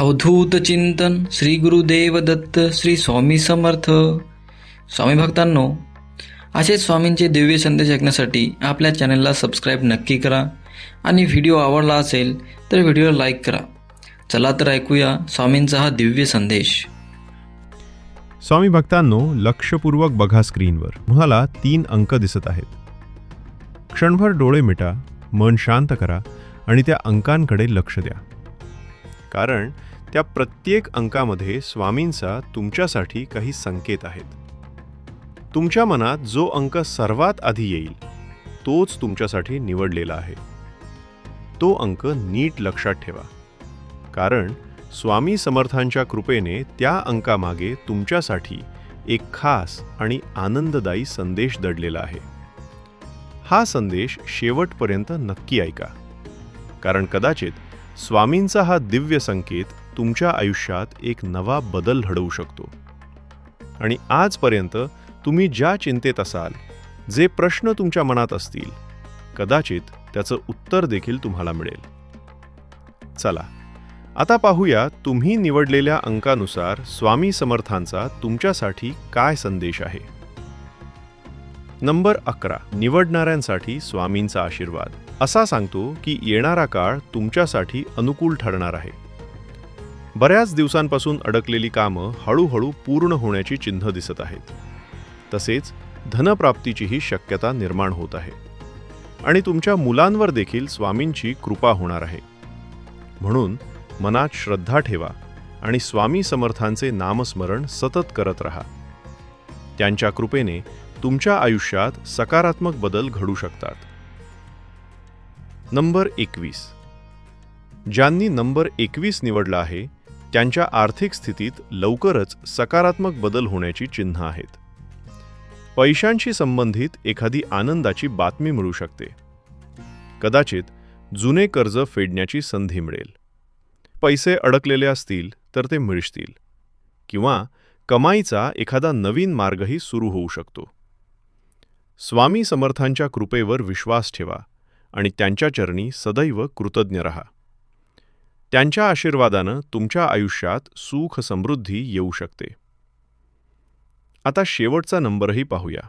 अवधूत चिंतन श्री गुरुदेव दत्त श्री स्वामी समर्थ. स्वामी भक्तांनो, असेच स्वामींचे दिव्य संदेश ऐकण्यासाठी आपल्या चॅनलला सबस्क्राईब नक्की करा आणि व्हिडिओ आवडला असेल तर व्हिडिओला लाईक करा. चला तर ऐकूया स्वामींचा हा दिव्य संदेश. स्वामी भक्तांनो, लक्षपूर्वक बघा स्क्रीनवर. तुम्हाला 3 अंक दिसत आहेत. क्षणभर डोळे मिटा, मन शांत करा आणि त्या अंकांकडे लक्ष द्या. कारण त्या प्रत्येक अंकामध्ये स्वामींचा तुमच्यासाठी काही संकेत आहेत. तुमच्या मनात जो अंक सर्वात आधी येईल तोच तुमच्यासाठी निवडलेला आहे. तो अंक नीट लक्षात ठेवा, कारण स्वामी समर्थांच्या कृपेने त्या अंकामागे तुमच्यासाठी एक खास आणि आनंददायी संदेश दडलेला आहे. हा संदेश शेवटपर्यंत नक्की ऐका, कारण कदाचित स्वामींचा हा दिव्य संकेत तुमच्या आयुष्यात एक नवा बदल घडवू शकतो. आणि आजपर्यंत तुम्ही ज्या चिंतेत असाल, जे प्रश्न तुमच्या मनात असतील, कदाचित त्याचं उत्तर देखील तुम्हाला मिळेल. चला आता पाहूया तुम्ही निवडलेल्या अंकानुसार स्वामी समर्थांचा तुमच्यासाठी काय संदेश आहे. नंबर 11, निवडणाऱ्यांसाठी स्वामींचा आशीर्वाद. असा सांगतो की येणारा काळ तुमच्यासाठी अनुकूल ठरणार आहे. बऱ्याच दिवसांपासून अडकलेली कामं हळूहळू पूर्ण होण्याची चिन्ह दिसत आहेत. तसेच धनप्राप्तीचीही शक्यता निर्माण होत आहे. आणि तुमच्या मुलांवर देखील स्वामींची कृपा होणार आहे. म्हणून मनात श्रद्धा ठेवा आणि स्वामी समर्थांचे नामस्मरण सतत करत राहा. त्यांच्या कृपेने तुमच्या आयुष्यात सकारात्मक बदल घडू शकतात. नंबर 21, ज्यांनी नंबर 21 निवडला आहे त्यांच्या आर्थिक स्थितीत लवकरच सकारात्मक बदल होण्याची चिन्ह आहेत. पैशांशी संबंधित एखादी आनंदाची बातमी मिळू शकते. कदाचित जुने कर्ज फेडण्याची संधी मिळेल. पैसे अडकलेले असतील तर ते मिळतील, किंवा कमाईचा एखादा नवीन मार्गही सुरू होऊ शकतो. स्वामी समर्थांच्या कृपेवर विश्वास ठेवा आणि त्यांच्या चरणी सदैव कृतज्ञ रहा. त्यांच्या आशीर्वादानं तुमच्या आयुष्यात सुख समृद्धी येऊ शकते. आता शेवटचा नंबरही पाहूया.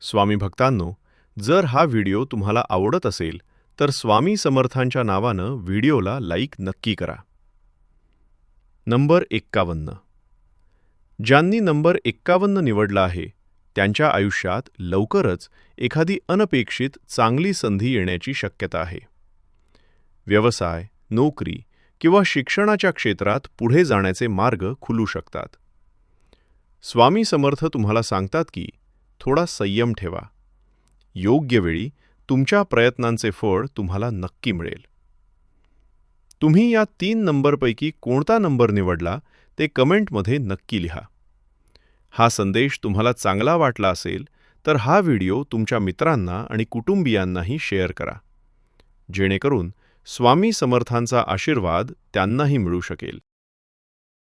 स्वामी भक्तांनो, जर हा व्हिडिओ तुम्हाला आवडत असेल तर स्वामी समर्थांच्या नावानं व्हिडिओला लाईक नक्की करा. नंबर 51, ज्यांनी नंबर 51 निवडला आहे त्यांच्या आयुष्यात लवकरच एखादी अनपेक्षित चांगली संधी येण्याची शक्यता आहे. व्यवसाय, नोकरी किंवा शिक्षणाच्या क्षेत्रात पुढे जाण्याचे मार्ग खुलू शकतात. स्वामी समर्थ तुम्हाला सांगतात की थोडा संयम ठेवा. योग्य वेळी तुमच्या प्रयत्नांचे फळ तुम्हाला नक्की मिळेल. तुम्ही या 3 नंबरपैकी कोणता नंबर निवडला ते कमेंटमध्ये नक्की लिहा. हा संदेश तुम्हाला चांगला वाटला असेल तर हा व्हिडिओ तुमच्या मित्रांना आणि कुटुंबियांनाही शेअर करा, जेणेकरून स्वामी समर्थांचा आशीर्वाद त्यांनाही मिळू शकेल.